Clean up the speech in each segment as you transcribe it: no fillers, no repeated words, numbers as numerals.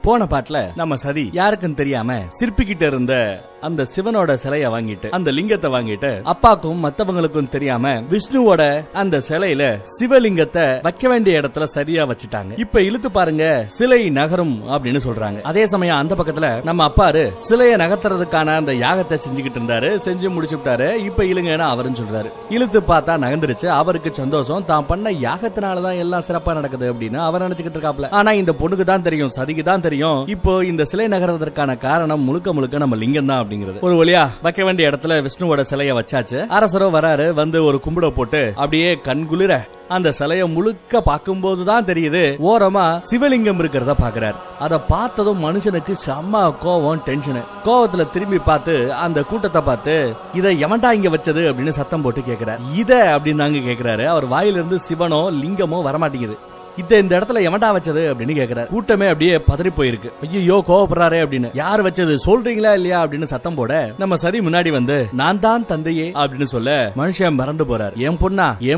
போன பாட்டுல நம்ம சதி யாருக்கும் தெரியாம சிற்பிக்கிட்ட இருந்த அந்த சிவனோட சிலைய வாங்கிட்டு அந்த லிங்கத்தை வாங்கிட்டு அப்பாக்கும் மத்தவங்களுக்கும் தெரியாம விஷ்ணுவோட அந்த சிலையில சிவலிங்கத்தை வைக்க வேண்டிய இடத்துல சரியா வச்சுட்டாங்க. இப்ப இழுத்து பாருங்க சிலை நகரும் அப்படின்னு சொல்றாங்க. அதே சமயம் அந்த பக்கத்துல நம்ம அப்பாரு சிலையை நகர்த்துறதுக்கான அந்த யாகத்தை செஞ்சுக்கிட்டு இருந்தாரு. செஞ்சு முடிச்சுட்டாரு. இப்ப இழுங்கன்னா அவருன்னு சொல்றாரு. இழுத்து பார்த்தா நகர்ந்துருச்சு. அவருக்கு சந்தோஷம். தான் பண்ண யாகத்தினாலதான் எல்லாம் சிறப்பா நடக்குது அப்படின்னு அவர் நினைச்சுக்கிட்டு இருக்காப்ல. ஆனா இந்த பொண்ணுக்கு தான் தெரியும், சதிக்கு தான் தெரியும், இப்போ இந்த சிலை நகர்வதற்கான காரணம் முழுக்க முழுக்க நம்ம லிங்கம் தான் அப்படிங்கிறது. ஒரு வழியா வைக்க வேண்டிய இடத்துல விஷ்ணுவோட சிலையை வச்சாச்சு. அரசரோ வராரு. வந்து ஒரு கும்பிட போட்டு அப்படியே கண்குளிர அந்த சிலைய முழுக்க பார்க்கும்போதுதான் தெரியுது ஓரமா சிவலிங்கம் இருக்கிறத பாக்குறாரு. அத பார்த்ததும் மனுஷனுக்கு செம்ம கோவம், டென்ஷன். கோவத்துல திரும்பி பார்த்து அந்த கூட்டத்தை பார்த்து இத எவன்டா இங்க வச்சது அப்படின்னு சத்தம் போட்டு கேக்குறாரு. இத அப்படின்னு தாங்க கேக்குறாரு. அவர் வாயிலிருந்து சிவனோ லிங்கமோ வரமாட்டேங்குது. இந்த இடத்துல எவன்டா வச்சது அப்படின்னு கேக்குறாரு. கூட்டமே அப்படியே பதறி போயிருக்கு. ஐயோ கோவப்படுறாரு அப்படின்னு. யார் வச்சது சொல்றீங்களா இல்லையா அப்படின்னு சத்தம் போட நம்ம சரி முன்னாடி வந்து நான் தான் தந்தையே அப்படின்னு சொல்ல மனுஷன் மறந்து போறாரு. என்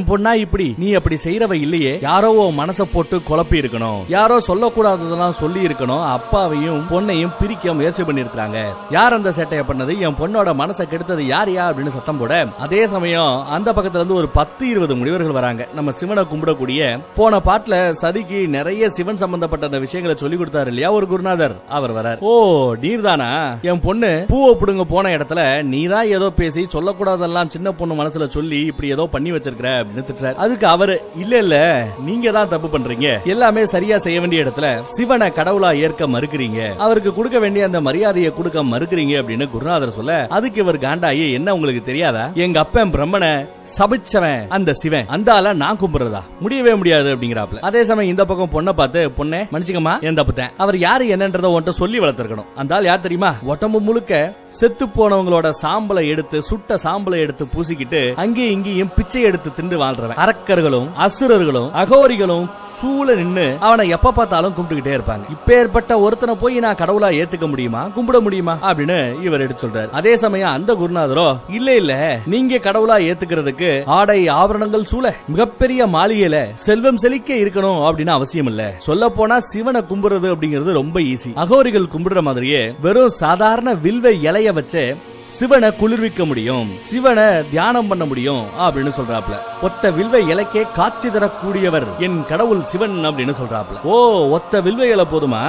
பொண்ணா இப்படி நீ அப்படி செய்யறவ இல்லையே. யாரோ மனசை போட்டு குழப்பி இருக்கணும். யாரோ சொல்லக்கூடாததெல்லாம் சொல்லி இருக்கணும். அப்பாவையும் பொண்ணையும் பிரிக்க முயற்சி பண்ணி இருக்காங்க. யார் அந்த சேட்டையை பண்ணது? என் பொண்ணோட மனசை கெடுத்தது யாரையா அப்படின்னு சத்தம் போட அதே சமயம் அந்த பக்கத்துல இருந்து ஒரு 10-20 முனிவர்கள் வராங்க. நம்ம சிவனை கும்பிடக்கூடிய போன பாட்டுல சதிக்கு நிறைய சிவன் சம்பந்தப்பட்ட அந்த விஷயங்களை சொல்லி கொடுத்தாரு இல்லையா ஒரு குருநாதர். அவர் வரார். ஓ நீர்தானா? என் பொண்ணு பூவை புடுங்க போன இடத்துல நீதான் ஏதோ பேசி சொல்லக்கூடாதெல்லாம் சின்ன பொண்ணு மனசுல சொல்லி இப்படி ஏதோ பண்ணி வச்சிருக்கிற அப்படின்னு திட்டுறாரு. அதுக்கு அவரு இல்ல நீங்க தான் தப்பு பண்றீங்க. எல்லாமே சரியா செய்ய வேண்டிய இடத்துல சிவனை கடவுளா ஏற்க மறுக்கிறீங்க. அவருக்கு கொடுக்க வேண்டிய அந்த மரியாதையை கொடுக்க மறுக்கிறீங்க அப்படின்னு குருநாதர் சொல்ல அதுக்கு இவர் காண்டாயி என்ன உங்களுக்கு தெரியாதா? எங்க அப்பன் பிரம்மனை சபிச்சவன் அந்த சிவன். அந்த ஆள நான் கும்பிடுறதா முடியவே முடியாது அப்படிங்கிறாப்ல. அதே சமயம் இந்த பக்கம் பொண்ணை பார்த்து பொண்ணே மன்னிச்சுக்கமா என் தப்புத்தேன். அவர் யாரு என்னன்றத உன்ட்ட சொல்லி வளர்த்திருக்கணும். அந்த ஆள் யார் தெரியுமா? உடம்பு முழுக்க செத்து போனவங்களோட சாம்பலை எடுத்து சுட்ட சாம்பலை எடுத்து பூசிக்கிட்டு அங்கேயும் இங்கேயும் பிச்சை எடுத்து தின்று வாழ்றவன். அரக்கர்களும் அசுரர்களும் அகோரிகளும் சூழ நின்னு அவனை எப்ப பார்த்தாலும் கும்பிட்டுக்கிட்டே இருப்பாங்க. இப்பேற்பட்ட ஒருத்தனை போய் நான் கடவுளா ஏத்துக்க முடியுமா, கும்பிட முடியுமா அப்படின்னு இவர் எடுத்து சொல்றாரு. அதே சமயம் அந்த குருநாதரோ இல்ல நீங்க கடவுளா ஏத்துக்கிறதுக்கு ஆடை ஆபரணங்கள் சூழ மிகப்பெரிய மாளிகையில செல்வம் செழிக்க இருக்கணும் அப்படின்னு அவசியம் இல்ல. சொல்ல போனா சிவனை கும்பிடுறது அப்படிங்கிறது ரொம்ப ஈஸி. அகோரிகள் கும்பிடுற மாதிரியே வெறும் சாதாரண வில்வ இலைய வச்சு சிவனை குளிர்விக்க முடியும், சிவனை தியானம் பண்ண முடியும் அப்படின்னு சொல்றாப்ல. ஒத்த வில்வ இலைக்கே காட்சி தரக்கூடியவர் என் கடவுள் சிவன் அப்படின்னு சொல்றாப்ல. ஓ ஒத்த வில்வ இலை போதுமா?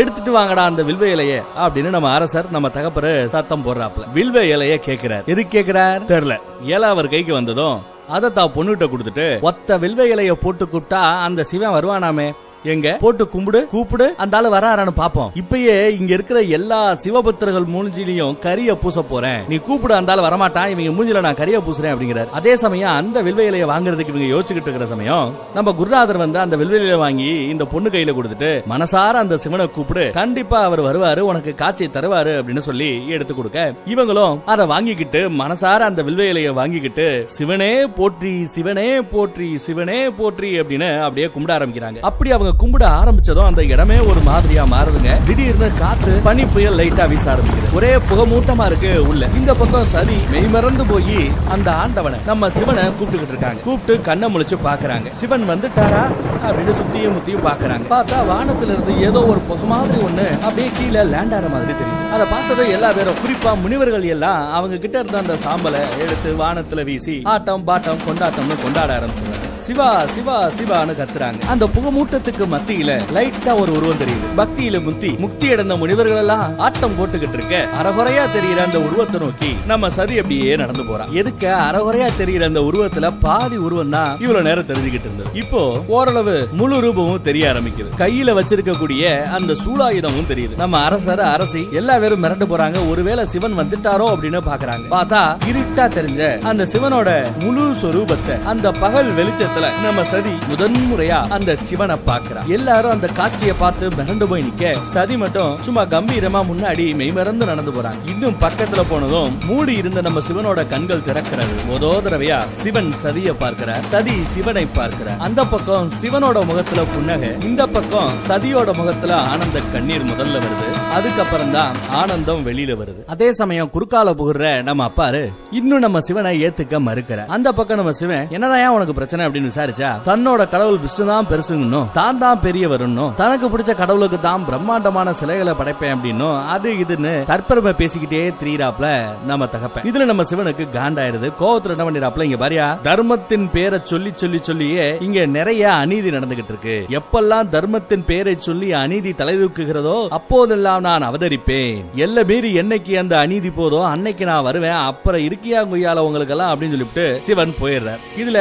எடுத்துட்டு வாங்கடா அந்த வில்வ இலைய அப்படின்னு நம்ம அரசர் நம்ம தகப்பரு சத்தம் போடுறாப்ல. வில்வ இலைய கேக்குறார். எது கேக்குறார் தெரியல. இலை அவர் கைக்கு வந்ததும் அதை தான் பொண்ணுகிட்ட கொடுத்துட்டு ஒத்த வில்வ இலைய போட்டு கூப்பிட்டா அந்த சிவன் வருவானாமே, எங்க போட்டு கூப்பிடு அந்த ஆளு வரான்னு பாப்போம். இப்பயே இங்க இருக்கிற எல்லா சிவபக்தர்கள் மூஞ்சிலையும் கரிய பூச போறேன், நீ கூப்பிடு அந்த ஆளு வரமாட்டான், இவங்க மூஞ்சில நான் கரிய பூசுறேன் அப்படிங்கிறார். அதே சமயம் அந்த வில்வ இலையை வாங்குறதுக்கு இவங்க யோசிச்சுக்கிட்டு இருக்கிற சமயம் நம்ம குருநாதர் வந்து அந்த வில்வ இலையை வாங்கி இந்த பொண்ணு கையில கொடுத்துட்டு மனசார அந்த சிவனை கூப்பிடு, கண்டிப்பா அவர் வருவாரு, உனக்கு காட்சி தருவாரு அப்படின்னு சொல்லி எடுத்து கொடுக்க இவங்களும் அதை வாங்கிக்கிட்டு மனசார அந்த வில்வ இலையை வாங்கிக்கிட்டு சிவனே போற்றி சிவனே போற்றி சிவனே போற்றி அப்படின்னு அப்படியே கும்பிட ஆரம்பிக்கிறாங்க. அப்படி அவங்க கும்பிட ஆரம்பிச்சதும் அந்த இடமே ஒரு மாதிரியா மாறுதுங்க. திடீர்னு காத்து பனி புயல் லைட்டா வீச ஆரம்பிக்குது. ஒரே புகமூட்டமா இருக்கு உள்ள. இந்த பக்கம் சரி மெய்மறந்து போய் அந்த ஆண்டவனை நம்ம சிவனை கூப்பிட்டுக்கிட்டு இருக்காங்க. கூப்பிட்டு கண்ணை முழிச்சு பாக்குறாங்க. சிவன் வந்துட்டாரா அப்படின்னு சுத்தியும் முத்தியும் பாக்குறாங்க. பார்த்தா வானத்துல இருந்து ஏதோ ஒரு புகை மாதிரி ஒண்ணு அப்படியே கீழே லேண்ட் ஆற மாதிரி தெரியும். அதை பார்த்ததும் எல்லா பேரும் குறிப்பா முனிவர்கள் எல்லாம் அவங்க கிட்ட இருந்த அந்த சாம்பலை எடுத்து வானத்துல வீசி ஆட்டம் பாட்டம் கொண்டாட்டம்னு கொண்டாட ஆரம்பிச்சாங்க. சிவா சிவா சிவான்னு கத்துறாங்க. அந்த புகமூட்டத்துக்கு மத்தியில லைட்டா ஒரு உருவம் தெரியுது. பக்தியில முக்தி அடைந்த முனிவர்கள் எல்லாம் ஆட்டம் போட்டுக்கிட்டு இருக்க அறகுறையா தெரியுற அந்த உருவத்தை நோக்கி நம்ம சதி அப்படியே நடந்து போறான். எதுக்கு அறகுறையா தெரியுற அந்த உருவத்துல பாதி உருவம் தான் இவ்வளவு நேரம் தெரிஞ்சுக்கிட்டு இருந்தது. இப்போ ஓரளவு முழு ரூபமும் தெரிய ஆரம்பிக்குது. கையில வச்சிருக்கக்கூடிய அந்த சூலாயுதமும் தெரியுது. நம்ம அரசர் அரசி எல்லா பேரும் மிரண்டு போறாங்க. ஒருவேளை சிவன் வந்துட்டாரோ அப்படின்னு பாக்குறாங்க. பார்த்தா இருட்டா தெரிஞ்ச அந்த சிவனோட முழு சொரூபத்தை அந்த பகல் வெளிச்ச நம்ம சதி முதன்முறையா அந்த சிவனை பாக்குறா. எல்லாரும் அந்த காட்சியை பார்த்து மிரண்டு போய் நிக்க சதி மட்டும் சும்மா கம்பீரமா முன்னாடி மெய்மறந்து நடந்து போறாங்க. இன்னும் பக்கத்துல போனதும் மூடி இருந்த நம்ம சிவனோட கண்கள் திறக்கிறது. முதோதரவையா சிவன் சதியை பார்க்கிறார், சதி சிவனை பார்க்கிறார். அந்த பக்கம் சிவனோட முகத்துல புன்னகை, இந்த பக்கம் சதியோட முகத்துல ஆனந்த கண்ணீர் முதல்ல வருது. அதுக்கப்புறம் தான் ஆனந்தம் வெளியில வருது. அதே சமயம் குறுக்கால புகுற நம்ம அப்பாரு இன்னும் நம்ம சிவனை ஏத்துக்க மறுக்கிற. அந்த பக்கம் நம்ம சிவன் என்னதான் உனக்கு பிரச்சனை அப்படின்னு அப்படின்னு விசாரிச்சா தன்னோட கடவுள் விஷ்ணு தான் பெருசுங்கன்னும் தான் தான் பெரியவருன்னும் தனக்கு பிடிச்ச கடவுளுக்கு தான் பிரம்மாண்டமான சிலைகளை படைப்பேன் அப்படின்னும் அது இதுன்னு தற்பெருமை பேசிக்கிட்டே திரியிறாப்ல நம்ம தகப்பன். இதுல நம்ம சிவனுக்கு காண்டாயிருது. கோவத்துல என்ன பண்ணிராப்ல, இங்க பாரியா தர்மத்தின் பேரை சொல்லி சொல்லி சொல்லியே இங்க நிறைய அநீதி நடந்துகிட்டு இருக்கு. எப்பெல்லாம் தர்மத்தின் பேரை சொல்லி அநீதி தலைதூக்குகிறதோ அப்போதெல்லாம் நான் அவதரிப்பேன். எல்லை மீறி என்னைக்கு அந்த அநீதி போதோ அன்னைக்கு நான் வருவேன். அப்புறம் இருக்கியா குய்யால உங்களுக்கு எல்லாம் அப்படின்னு சொல்லிட்டு சிவன் போயிடுறார். இதுல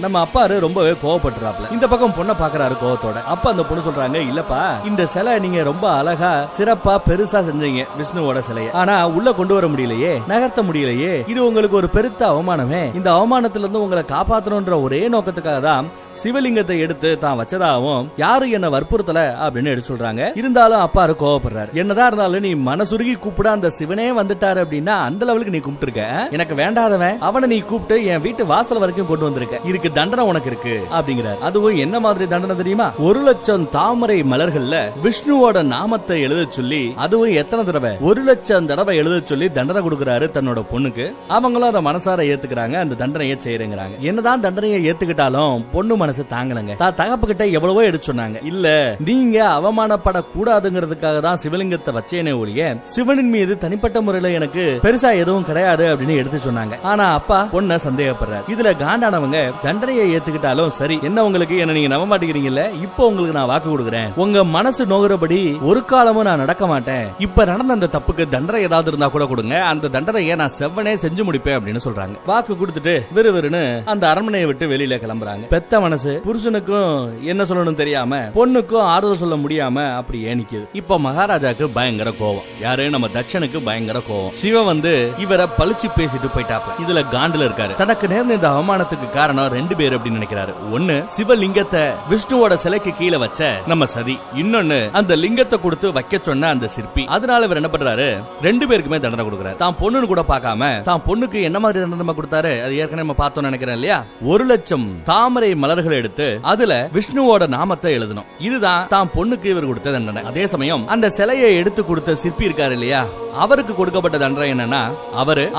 நம்ம அப்பாரு ரொம்பவே கோவப்பட்டுறாப்ல. இந்த பக்கம் பொண்ணை பாக்குறாரு கோவத்தோட. அப்ப அந்த பொண்ணு சொல்றாங்க, இல்லப்பா இந்த சிலை நீங்க ரொம்ப அழகா சிறப்பா பெருசா செஞ்சீங்க விஷ்ணுவோட சிலையை. ஆனா உள்ள கொண்டு வர முடியலையே, நகர்த்த முடியலையே. இது உங்களுக்கு ஒரு பெருத்த அவமானமே. இந்த அவமானத்துல இருந்து உங்களை காப்பாற்றணும்ன்ற ஒரே நோக்கத்துக்காக தான் சிவலிங்கத்தை எடுத்து தான் வச்சதாகவும் யாரும் என்ன வற்புறுத்தல அப்படின்னு எடுத்து சொல்றாங்க. இருந்தாலும் அப்பாரு கோவப்படுறாரு. என்னதான் இருந்தாலும் நீ மனசுருகி கூப்பிட அந்த சிவனே வந்துட்டாரு அப்படின்னா அந்த லெவலுக்கு நீ கூப்பிட்டு இருக்க. எனக்கு வேண்டாதவன் அவனை நீ கூப்பிட்டு என் வீட்டு வாசல் வரைக்கும் கொண்டு வந்திருக்க. இதுக்கு தண்டனை உனக்கு இருக்கு அப்படிங்கிறார். அதுவும் என்ன மாதிரி தண்டனை தெரியுமா? 1,00,000 தாமரை மலர்கள்ல விஷ்ணுவோட நாமத்தை எழுத சொல்லி, அதுவும் எத்தனை தடவை 1,00,000 தடவை எழுத சொல்லி தண்டனை கொடுக்கிறாரு தன்னோட பொண்ணுக்கு. அவங்களும் அதை மனசார ஏத்துக்கிறாங்க. அந்த தண்டனையை செய்யறேங்கிறாங்க. என்னதான் தண்டனையை ஏத்துக்கிட்டாலும் பொண்ணு மனசு தாங்கலங்க. தகப்பு கிட்ட எவ்வளவோ எடுத்து சொன்னாங்க. இல்ல நீங்க அவமானப்பட கூடாதுங்கிறதுக்காக தான் சிவலிங்கத்தை வச்சேனே ஒழிய சிவனின் மீது தனிப்பட்ட முறையில எனக்கு பெருசா எதுவும் கிடையாது அப்படின்னு எடுத்து சொன்னாங்க. ஆனா அப்பா பொண்ண சந்தேகப்படுறாரு. இதுல காண்டானவங்க தண்டனையை ஏத்துக்கிட்டாலும் சரி, என்ன உங்களுக்கு என்ன நீங்க நம்ப மாட்டேங்கிறீங்கல்ல, இப்போ உங்களுக்கு நான் வாக்கு கொடுக்குறேன். உங்க மனசு நோகுறபடி ஒரு காலமும் நான் நடக்க மாட்டேன். இப்ப நடந்த அந்த தப்புக்கு தண்டனை ஏதாவது இருந்தா கூட கொடுங்க. அந்த தண்டனையை நான் செவ்வனே செஞ்சு முடிப்பேன் அப்படின்னு சொல்றாங்க. வாக்கு கொடுத்துட்டு விறுவிறுன்னு அந்த அரண்மனையை விட்டு வெளியில கிளம்புறாங்க. பெத்த மனசு புருஷனுக்கும் என்ன சொல்லணும் தெரியாம பொண்ணுக்கும் ஆறுதல் சொல்ல முடியாம அப்படி ஏனிக்குது. இப்ப மகாராஜாக்கு பயங்கர கோவம். யாரு? நம்ம தட்சனுக்கு பயங்கர கோவம். சிவன் வந்து இவரை பழிச்சு பேசிட்டு போயிட்டாப்ல. இதுல காண்டுல இருக்காரு. தனக்கு நேர்ந்த இந்த அவமானத்துக்கு காரணம் 2 பேர் அப்படின்னு நினைக்கிறாரு. ஒன்னு சிவலிங்கத்தை விஷ்ணுவோட சிலைக்கு கீழே வச்ச நம்ம சதி, இன்னொன்னு அந்த லிங்கத்தை கொடுத்து வைக்க சொன்ன அந்த சிற்பி. அதனால இவர் என்ன பண்றாரு, 2 பேருக்குமே தண்டனை கொடுக்கிறாரு. தான் பொண்ணுன்னு கூட பார்க்காம தான் பொண்ணுக்கு என்ன மாதிரி தண்டனை கொடுத்தாரு அது ஏற்கனவே நம்ம பார்த்தோம் நினைக்கிறேன் இல்லையா? 1,00,000 தாமரை மலர்கள் எடுத்து அதுல விஷ்ணுவோட நாமத்தை எழுதணும். இதுதான் தான் பொண்ணுக்கு இவர் கொடுத்த தண்டனை. அதே சமயம் அந்த சிலையை எடுத்து கொடுத்த சிற்பி இருக்காரு இல்லையா, அவருக்கு கொடுக்கப்பட்ட தண்டனை என்னன்னா,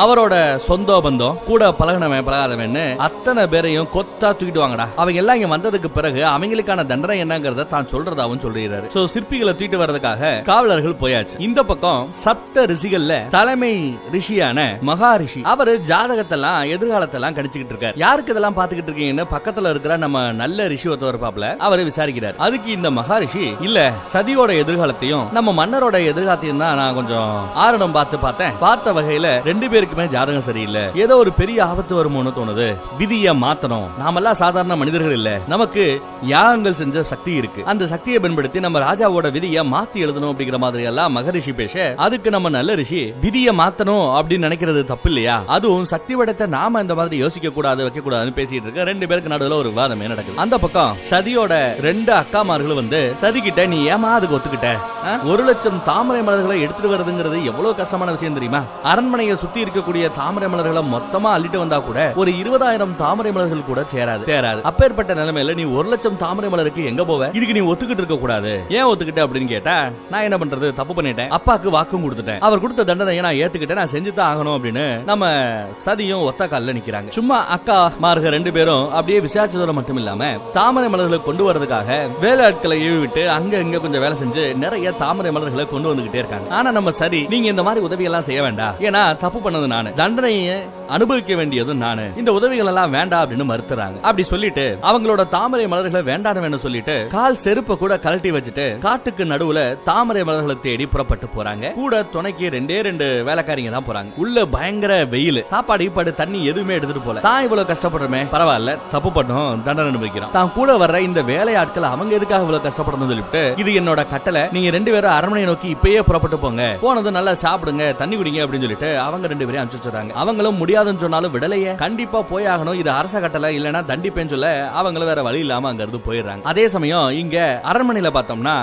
அவரோட சொந்த பந்தம் கூட பழகினவன் பழகாதவன் அத்தனை பேரையும் கொத்தா தூக்கிட்டு வாங்கடா. அவங்க எல்லாம் இங்க வந்ததுக்கு பிறகு அவங்களுக்கான தண்டனை என்னங்கறத தான் சொல்றதாவும் சொல்றாரு. சோ சிற்பிகளை தூக்கிட்டு வர்றதுக்காக காவலர்கள் போயாச்சு. இந்த பக்கம் சப்த ரிஷிகள்ல தலைமை ரிஷியான மகாரிஷி அவரு ஜாதகத்தெல்லாம் எதிர்காலத்தெல்லாம் கணிச்சுக்கிட்டு இருக்காரு. யாருக்கு இதெல்லாம் பாத்துக்கிட்டு இருக்கீங்கன்னு பக்கத்துல இருக்கிற நம்ம நல்ல ரிஷி ஒருத்தவர் பாப்பல அவரு விசாரிக்கிறார். அதுக்கு இந்த மகாரிஷி, இல்ல சதியோட எதிர்காலத்தையும் நம்ம மன்னரோட எதிர்காலத்தையும் தான் நான் கொஞ்சம் ஆரணம் பார்த்த வகையில 2 பேருக்குமே ஜாதகம் சரியில்லை. ஏதோ ஒரு பெரிய ஆபத்து வருமோன்னு தோணுது. விதியை மாத்தணும். நாமெல்லாம் சாதாரண மனிதர்கள் இல்ல, நமக்கு யாகங்கள் செஞ்ச சக்தி இருக்கு. அந்த சக்தியை பயன்படுத்தி நம்ம ராஜாவோட விதியை மாத்தி எழுதணும் அப்படிங்கிற மாதிரி எல்லாம் மகரிஷி பேச, அதுக்கு நம்ம நல்ல ரிஷி விதியை மாத்தணும் அப்படின்னு நினைக்கிறது தப்பு இல்லையா, அதுவும் சக்தி படைத்த நாம இந்த மாதிரி யோசிக்க கூடாது வைக்க கூடாதுன்னு பேசிட்டு இருக்க 2 பேருக்கு நடுவுல ஒரு வாதமே நடக்குது. அந்த பக்கம் சதியோட 2 அக்காமார்களும் வந்து சதிக்கிட்ட, நீ ஏமா அதுக்கு ஒத்துக்கிட்ட? 1,00,000 தாமரை மலர்களை எடுத்துட்டு வருதுங்கிறது எவ்வளவு கஷ்டமான விஷயம் தெரியுமா? அரண்மனையை சுத்தி இருக்கக்கூடிய தாமரை மலர்களை மொத்தமா அள்ளிட்டு வந்தா கூட ஒரு 20,000 தாமரை மலர்கள் கூட சேராது. அப்பேற்பட்ட நிலைமையில நீ 1,00,000 தாமரை மலருக்கு எங்க போவ? இதுக்கு நீ ஒத்துக்கிட்டு இருக்க கூடாது. ஏன் ஒத்துக்கிட்ட அப்படின்னு கேட்டா, நான் என்ன பண்றது, தப்பு பண்ணிட்டேன், அப்பாக்கு வாக்கும் கொடுத்துட்டேன், அவர் கொடுத்த தண்டனையை நான் ஏத்துக்கிட்டேன், நான் செஞ்சுதான் ஆகணும் அப்படின்னு நம்ம சதியும் ஒத்த கால்ல நிக்கிறாங்க. சும்மா அக்கா மார்க 2 பேரும் அப்படியே விசாரிச்சதோட மட்டும் இல்லாம தாமரை மலர்களை கொண்டு வரதுக்காக வேலையாட்களை ஏவி விட்டு அங்க இங்க கொஞ்சம் வேலை செஞ்சு நிறைய தாமரை மலர்களை கொண்டு வந்துகிட்டே இருக்காங்க. ஆனா நம்ம சரி, நீங்க இந்த மாதிரி உதவி எல்லாம் செய்ய வேண்டாம், ஏன்னா தப்பு பண்ணது நானு, தண்டனையை அனுபவிக்க வேண்டியதும் நானு, இந்த உதவிகள் எல்லாம் வேண்டாம் அப்படின்னு மறுத்துறாங்க. அப்படி சொல்லிட்டு அவங்களோட தாமரை மலர்களை வேண்டாம் சொல்லிட்டு கால் செருப்ப கூட கழட்டி வச்சுட்டு காட்டுக்கு நடுவுல தாமரை மலர்களை தேடி புறப்பட்டு போறாங்க. கூட துணைக்கு 2 வேலைக்காரிங்க தான் போறாங்க. உள்ள பயங்கர வெயில், சாப்பாடு ஈப்பாடு தண்ணி எதுவுமே எடுத்துட்டு போல. தான் இவ்வளவு கஷ்டப்படுறமே, பரவாயில்ல, தப்பு பண்ணோம், தண்டனை அனுபவிக்கிறோம். தான் கூட வர்ற இந்த வேலையாட்கள் அவங்க எதுக்காக இவ்வளவு கஷ்டப்படணும் சொல்லிட்டு, இது என்னோட கட்டளை, நீங்க 2 பேரும் அரண்மனை நோக்கி இப்பயே புறப்பட்டு போங்க, போனது நல்லா சாப்பிடுங்க, தண்ணி குடிங்க அப்படின்னு சொல்லிட்டு அவங்க 2 பேரையும் அனுப்பிச்சுறாங்க. அவங்களும் முடியாதுன்னு சொன்னாலும் விடலையே, கண்டிப்பா போய் ஆகணும், இது அரச கட்டளை, இல்லனா தண்டிப்பேன்னு சொல்ல அவங்களும் வேற வழி இல்லாம அங்க இருந்து போயிடுறாங்க. அதே சமயம் இங்க அரண்மனையில பார்த்தோம்னா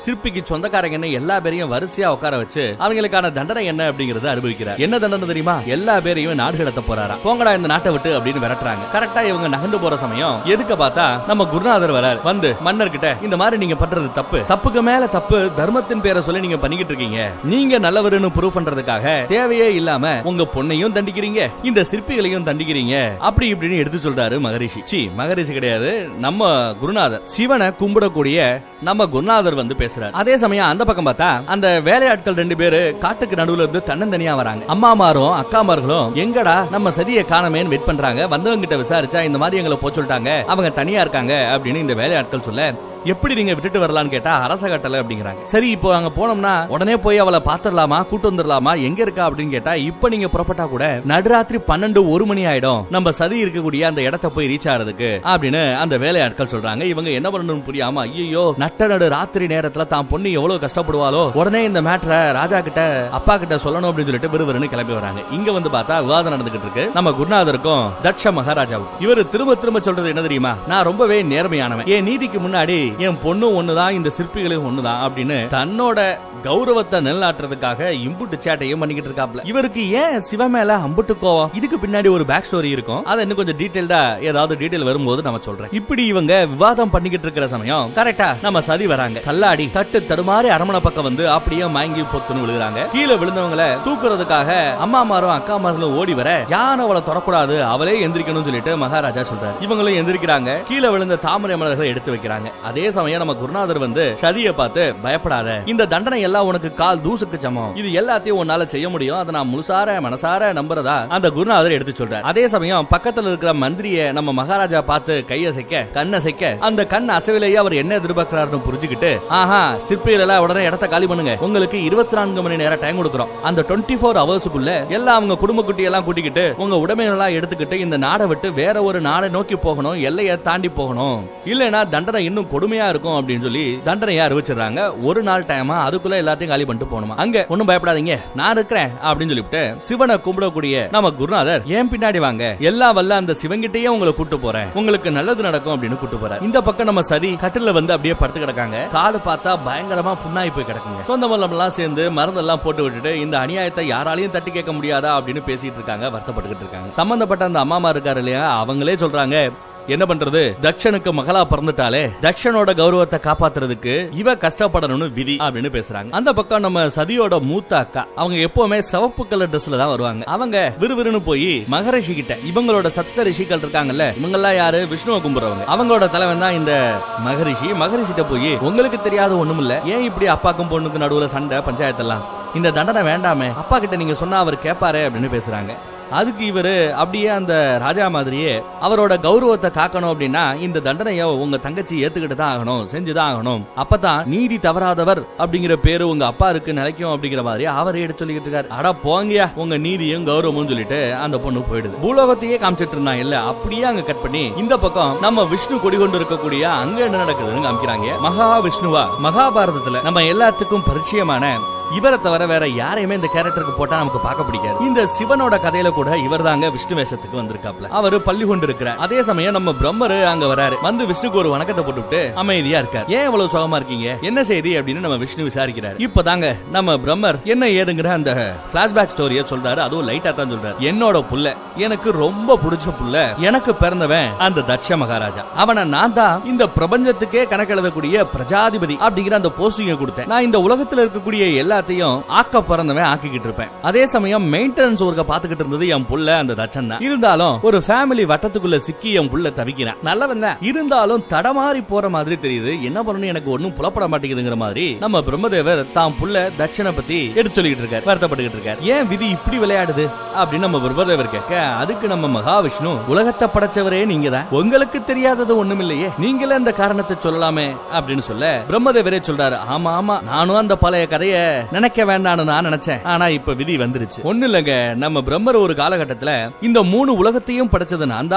சிற்பிக்கு சொந்தக்காரங்க எல்லா பேரையும் வரிசையா உட்கார வச்சு அவங்களுக்கான தண்டனை என்ன அப்படிங்கறத அனுபவிக்கிறார். என்ன தண்டனை தெரியுமா? எல்லா பேரையும் நாடு கடத்த போறாரா, போங்கடா இந்த நாட்டை விட்டு அப்படின்னு விரட்டுறாங்க. கரெக்டா இவங்க நகண்டு போற சமயம் எதுக்க பார்த்தா நம்ம குருநாதர் வரார். வந்து மன்னர்கிட்ட, இந்த மாதிரி நீங்க பண்றது தப்பு, தப்புக்கு மேல தப்பு, தர்மத்தின் பேரை சொல்லி நீங்க பண்ணிக்கிட்டு இருக்கீங்க, நீங்க நல்லவருன்னு ப்ரூவ் பண்றதுக்காக தேவையே இல்லாம உங்க பொண்ணையும் தண்டிக்கிறீங்க, இந்த சிற்பிகளையும் தண்டிக்கிறீங்க அப்படி இப்படின்னு எடுத்து சொல்றாரு மகரிஷி. மகரிஷி கிடையாது, நம்ம குருநாதர், சிவனை கும்பிடக்கூடிய நம்ம குருநாதர் வந்து பேசுறாரு. அதே சமயம் அந்த பக்கம் பார்த்தா அந்த வேலையாட்கள் 2 பேரு காட்டுக்கு நடுவுல இருந்து தன்னந்தனியா வராங்க. அம்மாமாரும் அக்காமார்களும் எங்கடா நம்ம சதியை காணமேன்னு வெயிட் பண்றாங்க. வந்தவங்க கிட்ட விசாரிச்சா இந்த மாதிரி எங்களை போக சொல்லிட்டாங்க, அவங்க தனியா இருக்காங்க அப்படின்னு இந்த வேலையாட்கள் சொல்ல, எப்படி நீங்க விட்டுட்டு வரலான்னு கேட்டா அரச கட்டளை அப்படிங்கிறாங்க. சரி, இப்போ அங்க போனோம்னா உடனே போய் அவளை பாத்துடலாமா, கூட்டு வந்துடலாமா, எங்க இருக்கா அப்படின்னு கேட்டா, இப்ப நீங்க புறப்பட்டா கூட நடுராத்திரி 12-1 மணி ஆயிடும் நம்ம சதி இருக்கக்கூடிய அந்த இடத்தை போய் ரீச் ஆறதுக்கு அப்படின்னு அந்த வேலையாட்கள் சொல்றாங்க. இவங்க என்ன பண்ணணும்னு புரியாம, ஐயோ நட்ட நடு ராத்திரி நேரத்துல தான் பொண்ணு எவ்வளவு கஷ்டப்படுவாளோ, உடனே இந்த மேட்டரை ராஜா கிட்ட அப்பா கிட்ட சொல்லணும் அப்படின்னு சொல்லிட்டு விறுவிறுன்னு கிளம்பி வராங்க. இங்க வந்து பார்த்தா விவாதம் நடந்துகிட்டு இருக்கு நம்ம குருநாதருக்கும் தட்ச மகாராஜாவுக்கும். இவரு திரும்ப திரும்ப சொல்றது என்ன தெரியுமா, நான் ரொம்பவே நேர்மையானவன், என் நீதிக்கு முன்னாடி என் பொண்ணு ஒண்ணுதான், இந்த சிற்பிகளும் ஒண்ணுதான் அப்படின்னு தன்னோட கௌரவத்தை நிலைநாட்டுறதுக்காக இம்புட்டு சேட்டையும் பண்ணிக்கிட்டு இருக்காப்ல. இவருக்கு ஏன் சிவ மேல அம்புட்டு கோவம்? இதுக்கு பின்னாடி ஒரு பேக் ஸ்டோரி இருக்கும், அதை இன்னும் கொஞ்சம் டீடைல்டா ஏதாவது டீடைல் வரும்போது நம்ம சொல்றேன். இப்படி இவங்க விவாதம் பண்ணிக்கிட்டு இருக்கிற சமயம் கரெக்டா நம்ம சதி வராங்க. கல்லாடி தட்டு தடுமாறி அரமனை பக்கம் வந்து அப்படியே மயங்கி பொத்துன்னு விழுகிறாங்க. கீழே விழுந்தவங்களை தூக்குறதுக்காக அம்மாமாரும் அக்காமார்களும் ஓடி வர, யானை அவளை தொடக்கூடாது, அவளே எந்திரிக்கணும்னு சொல்லிட்டு மகாராஜா சொல்றாரு. இவங்களும் எந்திரிக்கிறாங்க. கீழே விழுந்த தாமரை மலர்களை எடுத்து வைக்கிறாங்க. அதே சமயம் நம்ம குருநாதர் வந்து சதியை பார்த்து, பயப்படாத, இந்த தண்டனை எல்லாம் உனக்கு கால் தூசுக்கு சமம், இது எல்லாத்தையும் உன்னால செய்ய முடியும், அதை நான் முழுசார மனசார நம்புறதா அந்த குருநாதர் எடுத்து சொல்றார். அதே சமயம் பக்கத்துல இருக்கிற மந்திரிய நம்ம மகாராஜா பார்த்து கையசைக்க, கண்ணசைக்க, அந்த கண் அசைவிலேயே அவர் என்ன எதிர்பார்க்கிறாருன்னு புரிஞ்சுக்கிட்டு, ஆஹா சிற்பிகள் உடனே இடத்த காலி பண்ணுங்க, உங்களுக்கு 24 மணி நேரம் டைம் கொடுக்கிறோம், அந்த 24 ஹவர்ஸ்க்குள்ள எல்லாம் அவங்க குடும்ப குட்டி எல்லாம் கூட்டிக்கிட்டு உங்க உடைமைகளெல்லாம் எடுத்துக்கிட்டு இந்த நாடை விட்டு வேற ஒரு நாடை நோக்கி போகணும், எல்லையை தாண்டி போகணும், இல்லைன்னா தண்டனை இன்னும் கொடுமையா இருக்கும் அப்படின்னு சொல்லி தண்டனையா அறிவிச்சிடறாங்க. ஒரு நாள் டைமா, அதுக்குள்ள எல்லாத்தையும் காலி பண்ணிட்டு போகணுமா. அங்க ஒண்ணும் பயப்படாதீங்க, நான் இருக்கிறேன் அப்படின்னு சொல்லிட்டு சிவனை கும்பிடக்கூடிய நம்ம குருநாதர், ஏன் பின்னாடி வாங்க, எல்லா வல்ல அந்த சிவங்கிட்டயே உங்களை கூட்டு போறேன், உங்களுக்கு நல்லது நடக்கும் அப்படின்னு கூட்டு போறாரு. இந்த பக்கம் நம்ம சரி கட்டில வந்து அப்படியே படுத்து கிடக்காங்க. காடு பார்த்தா பயங்கரமா புண்ணாய் போய் கிடக்குங்க. சொந்த மல்லம் எல்லாம் சேர்ந்து மருந்தெல்லாம் போட்டு விட்டுட்டு இந்த அநியாயத்தை யாராலையும் தட்டி கேட்க முடியாதா அப்படின்னு பேசிட்டு இருக்காங்க, வருத்தப்பட்டுக்கிட்டு இருக்காங்க. சம்பந்தப்பட்ட அந்த அம்மா இருக்காரு இல்லையா, அவங்களே சொல்றாங்க, என்ன பண்றது, தட்சனுக்கு மகளா பிறந்துட்டாலே தட்சனோட கௌரவத்தை காப்பாத்துறதுக்கு இவ கஷ்டப்படணும்னு விதி அப்படின்னு பேசுறாங்க. அந்த பக்கம் நம்ம சதியோட மூத்த அக்கா, அவங்க எப்பவுமே சிவப்பு கலர் ட்ரெஸ்ல தான் வருவாங்க. அவங்க விறுவிறுன்னு போய் மகரிஷி கிட்ட, இவங்களோட சப்த ரிஷிகள் இருக்காங்கல்ல, இவங்க எல்லாம் யாரு, விஷ்ணுவை கும்பிடுறவங்க, அவங்களோட தலைவன் தான் இந்த மகரிஷி. மகரிஷிட்ட போய், உங்களுக்கு தெரியாத ஒண்ணும் இல்ல, ஏன் இப்படி அப்பாக்கும் பொண்ணுக்கு நடுவுல சண்டை பஞ்சாயத்தெல்லாம், இந்த தண்டனை வேண்டாமே, அப்பா கிட்ட நீங்க சொன்னா அவர் கேட்பாரு அப்படின்னு பேசுறாங்க. அதுக்கு இவரு அப்படியே அந்த ராஜா மாதிரியே அவரோட கௌரவத்தை காக்கணும் அப்படின்னா இந்த தண்டனைய உங்க தங்கச்சி ஏத்துக்கிட்டு தான் ஆகணும், செஞ்சுதான் ஆகணும், அப்பதான் நீதி தவறாதவர் அப்படிங்கிற பேரு உங்க அப்பா இருக்கு நிலைக்கும் அப்படிங்கிற மாதிரி அவரே எடுத்து சொல்லிட்டு இருக்காரு. அட போங்கயா உங்க நீதியும் கௌரவமும் சொல்லிட்டு அந்த பொண்ணு போயிடுது. பூலோகத்தையே காமிச்சிட்டு இருந்தா இல்ல, அப்படியே அங்க கட் பண்ணி இந்த பக்கம் நம்ம விஷ்ணு கொடி கொண்டு இருக்கக்கூடிய அங்க என்ன நடக்குதுன்னு காமிக்கிறாங்க. மகா விஷ்ணுவா மகாபாரதத்துல நம்ம எல்லாத்துக்கும் பரிச்சயமான இவரை தவிர வேற யாரையுமே இந்த கேரக்டருக்கு போட்டா நமக்கு பார்க்க பிடிக்காது. இந்த சிவனோட கதையில கூட இவர் தாங்க விஷ்ணு வேஷத்துக்கு வந்திருக்காப்ல. அவரு பள்ளி கொண்டு இருக்கிறார். அதே சமயம் நம்ம பிரம்மரு அங்க வராரு. வந்து விஷ்ணுக்கு ஒரு வணக்கத்தை போட்டுவிட்டு அமைதியா இருக்கார். ஏன் இவ்வளவு சுகமா இருக்கீங்க, என்ன செய்தி அப்படின்னு நம்ம விஷ்ணு விசாரிக்கிறார். இப்பதாங்க நம்ம பிரம்மர் என்ன ஏதுங்கிற அந்த பிளாஷ்பேக் ஸ்டோரிய சொல்றாரு. அதுவும் லைட்டா தான் சொல்றாரு. என்னோட புள்ள, எனக்கு ரொம்ப பிடிச்ச புள்ள, எனக்கு பிறந்தவன் அந்த தட்ச மகாராஜா, அவனை நான் தான் இந்த பிரபஞ்சத்துக்கே கணக்கெழுதக்கூடிய பிரஜாதிபதி அப்படிங்கிற அந்த போஸ்டிங்க கொடுத்தேன். நான் இந்த உலகத்துல இருக்கக்கூடிய எல்லாத்தையும் ஆக்க பிறந்தவன் ஆக்கிக்கிட்டு இருப்பேன். அதே சமயம் மெயின்டெனன்ஸ் ஒர்க்க பாத்துக்கிட்டு இருந்தது என் புள்ள அந்த தட்சன் தான். இருந்தாலும் ஒரு ஃபேமிலி வட்டத்துக்குள்ள சிக்கி என் புள்ள தவிக்கிறேன். நல்லவன் தான், இருந்தாலும் தடமாறி போற மாதிரி தெரியுது, என்ன பண்ணணும் எனக்கு ஒன்னும் புலப்பட மாட்டேங்குதுங்கிற மாதிரி நம்ம பிரம்மதேவர் தான் புள்ள தட்சனை பத்தி எடுத்து சொல்லிட்டு இருக்காரு, வருத்தப்பட்டுக்கிட்டு இருக்காரு. ஏன் விதி இப்படி விளையாடுது அப்படின்னு நம்ம பிரம்மதேவர் கேட்க, அதுக்கு நம்ம மகாவிஷ்ணு, உலகத்தை படைச்சவரே நீங்க தான், உங்களுக்கு தெரியாதது ஒண்ணும் இல்லையே, நீங்களே அந்த காரணத்தை சொல்லலாமே அப்படின்னு சொல்ல பிரம்மதேவரே சொல்றாரு, ஆமா ஆமா நானும் அந்த பழைய கதைய நினைக்க வேண்டாம்னு நான் நினைச்சேன், ஆனா இப்ப விதி வந்துருச்சு. ஒண்ணு இல்லங்க, நம்ம பிரம்மர் ஒரு காலகட்டத்துல இந்த 3 உலகத்தையும் படைச்சது நான்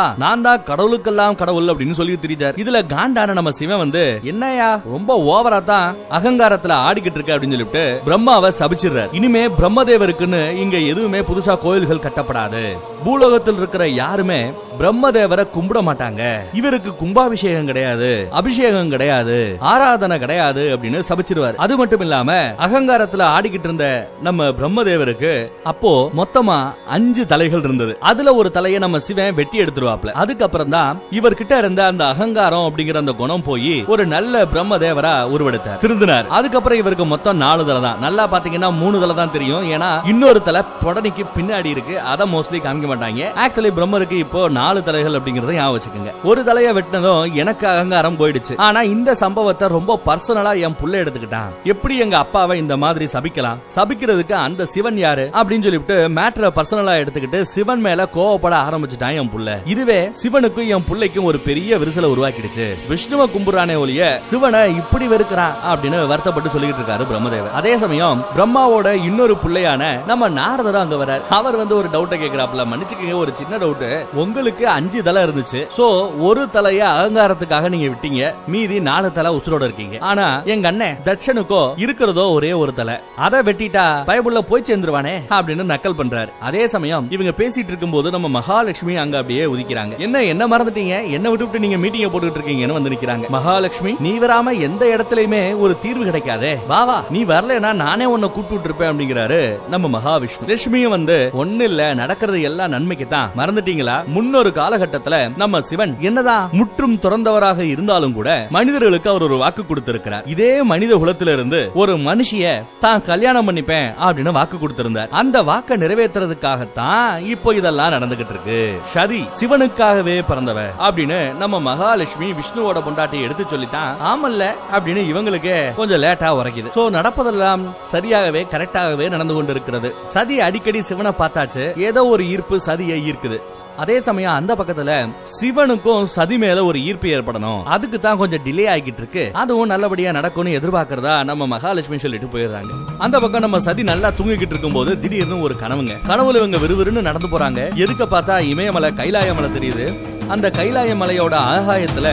தான் கடவுளுக்கெல்லாம் கடவுள் அப்படின்னு சொல்லி திரிஞ்சார். இதுல காண்டான நம்ம சிவன் வந்து, என்னையா ரொம்ப ஓவரா தான் அகங்காரத்துல ஆடிக்கிட்டு இருக்க அப்படின்னு சொல்லிட்டு பிரம்மாவை சபிச்சிடுறார். இனிமே பிரம்மதேவருக்குன்னு இங்க எதுவுமே புதுசா கோயில்கள் கட்டப்படாது, பூலோகத்தில் இருக்கிற யாருமே பிரம்மதேவரை கும்பிட மாட்டாங்க, இவருக்கு கும்பாபிஷேகம் கிடையாது, அபிஷேகம் கிடையாது, ஆராதனை கிடையாது அப்படின்னு சபிச்சிருவார். அது மட்டும் இல்லாம அகங்காரத்துல லிங்கத்துல ஆடிக்கிட்டு இருந்த நம்ம பிரம்மதேவருக்கு அப்போ மொத்தமா 5 தலைகள் இருந்தது. அதுல ஒரு தலையை நம்ம சிவன் வெட்டி எடுத்துருவாப்ல. அதுக்கப்புறம் தான் இவர்கிட்ட இருந்த அந்த அகங்காரம் அப்படிங்கிற அந்த குணம் போய் ஒரு நல்ல பிரம்மதேவரா உருவெடுத்தார், திருந்தினார். அதுக்கப்புறம் இவருக்கு மொத்தம் 4 தலை தான். நல்லா பாத்தீங்கன்னா 3 தலை தான் தெரியும். ஏன்னா இன்னொரு தலை புடனைக்கு பின்னாடி இருக்கு, அத மோஸ்ட்லி காமிக்க மாட்டாங்க. ஆக்சுவலி பிரம்மருக்கு இப்போ 4 தலைகள் அப்படிங்கறத ஞாபகம் வச்சுக்கோங்க. ஒரு தலையை வெட்டினதும் எனக்கு அகங்காரம் போயிடுச்சு. ஆனா இந்த சம்பவத்தை ரொம்ப பர்சனலா என் புள்ள எடுத்துக்கிட்டான். எப்படி எங்க அப்பாவை இந்த மாதிரி சபிக்கலாம்? சபிக்கிறதுக்கு அந்த சிவன் யாரு அப்படின்னு சொல்லிட்டு மேட்டரை பர்சனலா எடுத்துக்கிட்டு சிவன் மேல கோவப்பட ஆரம்பிச்சுட்டான் என் புள்ள. இதுவே சிவனுக்கும் என் புள்ளைக்கும் ஒரு பெரிய விரிசலை உருவாக்கிடுச்சு. விஷ்ணுவை கும்புறானே ஒழிய சிவனை இப்படி வெறுக்கிறான் அப்படின்னு வருத்தப்பட்டு சொல்லிட்டு இருக்காரு பிரம்மதேவர். அதே சமயம் பிரம்மாவோட இன்னொரு புள்ளையான நம்ம நாரதர் அங்க வரார். அவர் ஒரு டவுட்டை கேக்குறாப்ல. மன்னிச்சுக்கங்க, ஒரு சின்ன டவுட். உங்களுக்கு 5 தலை இருந்துச்சு. சோ ஒரு தலைய அகங்காரத்துக்காக நீங்க விட்டீங்க, மீதி 4 தலை உசுரோட இருக்கீங்க. ஆனா எங்க அண்ணன் தட்சனுக்கோ இருக்கிறதோ ஒரே ஒரு தலை, அதை வெட்டிட்டா பயபுள்ள போய் சேர்ந்துருவானே அப்படின்னு நக்கல் பண்றாரு. அதே சமயம் இவங்க பேசிட்டு இருக்கும் போது நம்ம மகாலட்சுமி அங்க அப்படியே உதிக்கிறாங்க. என்ன மறந்துட்டீங்க, என்ன விட்டு நீங்க மீட்டிங் போட்டுட்டு இருக்கீங்கன்னு வந்து நிக்கிறாங்க. மகாலட்சுமி, நீ வராம எந்த இடத்துலயுமே ஒரு தீர்வு கிடைக்காதே, வா நீ வரலனா நானே உன்னை கூப்பிட்டு இருப்பேன் அப்படிங்கிறாரு நம்ம மகாவிஷ்ணு. லட்சுமியும் ஒண்ணு இல்ல, நடக்கிறது எல்லாம் நன்மைக்கு தான். மறந்துட்டீங்களா, முன்னொரு காலகட்டத்துல நம்ம சிவன் என்னதான் முற்றும் துறந்தவராக இருந்தாலும் கூட மனிதர்களுக்கு அவர் ஒரு வாக்கு கொடுத்திருக்கிறார். இதே மனித குலத்தில இருந்து ஒரு மனுஷிய தான் கல்யாணம் பண்ணிப்பேன் அப்படின்னு வாக்கு கொடுத்திருந்தார். அந்த வாக்கை நிறைவேற்றுறதுக்காகத்தான் இப்போ இதெல்லாம் நடந்துகிட்டு இருக்கு. சதி சிவனுக்காகவே பிறந்தவ அப்படின்னு நம்ம மகாலட்சுமி விஷ்ணுவோட பொண்டாட்டி எடுத்து சொல்லிட்டான். ஆமல்ல அப்படின்னு இவங்களுக்கு கொஞ்சம் லேட்டா உரைக்குது. சோ நடப்பதெல்லாம் சரியாகவே கரெக்டாகவே நடந்து கொண்டிருக்கிறது. சதி அடிக்கடி சிவனை பார்த்தாச்சு, ஏதோ ஒரு ஈர்ப்பு சதியை ஈர்க்குது. அதே சமயம் அந்த பக்கத்துல சிவனுக்கும் சதி மேல ஒரு ஈர்ப்பு ஏற்படணும், அதுக்கு தான் கொஞ்சம் டிலே ஆகிட்டு இருக்கு. அதுவும் நல்லபடியா நடக்கும்னு எதிர்பார்க்கறதா நம்ம மகாலட்சுமி சொல்லிட்டு போயிடுறாங்க. அந்த பக்கம் நம்ம சதி நல்லா தூங்கிக்கிட்டு இருக்கும் போது திடீர்னு ஒரு கனவுல இவங்க விறுவிறுன்னு நடந்து போறாங்க. எதுக்க பார்த்தா இமயமலை கைலாய மலை தெரியுது. அந்த கைலாய மலையோட ஆகாயத்துல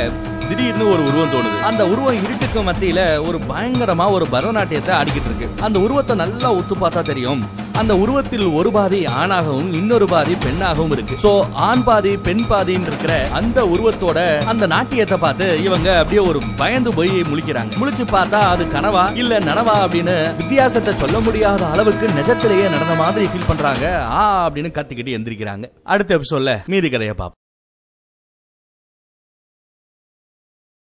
திடீர்னு ஒரு உருவம் தோணுது. அந்த உருவம் இருட்டுக்கு மத்தியில ஒரு பயங்கரமா ஒரு பரதநாட்டியத்தை ஆடிக்கிட்டு இருக்கு. அந்த உருவத்தை நல்லா உத்து பார்த்தா தெரியும், அந்த உருவத்தில் ஒரு பாதி ஆணாகவும் இன்னொரு பாதி பெண்ணாகவும் இருக்கு. சோ ஆண் பாதி பெண் பாதின்னு இருக்கிற அந்த உருவத்தோட அந்த நாட்டியத்தை பார்த்து இவங்க அப்படியே ஒரு பயந்து போய் முழிக்கிறாங்க. முழிச்சு பார்த்தா அது கனவா இல்ல நனவா அப்படின்னு வித்தியாசத்தை சொல்ல முடியாத அளவுக்கு நிஜத்திலேயே நடந்த மாதிரி ஃபீல் பண்றாங்க. அப்படின்னு கத்திக்கிட்டு எந்திரிக்கிறாங்க. அடுத்த எபிசோட்ல மீதி கதையை பார்ப்போம்.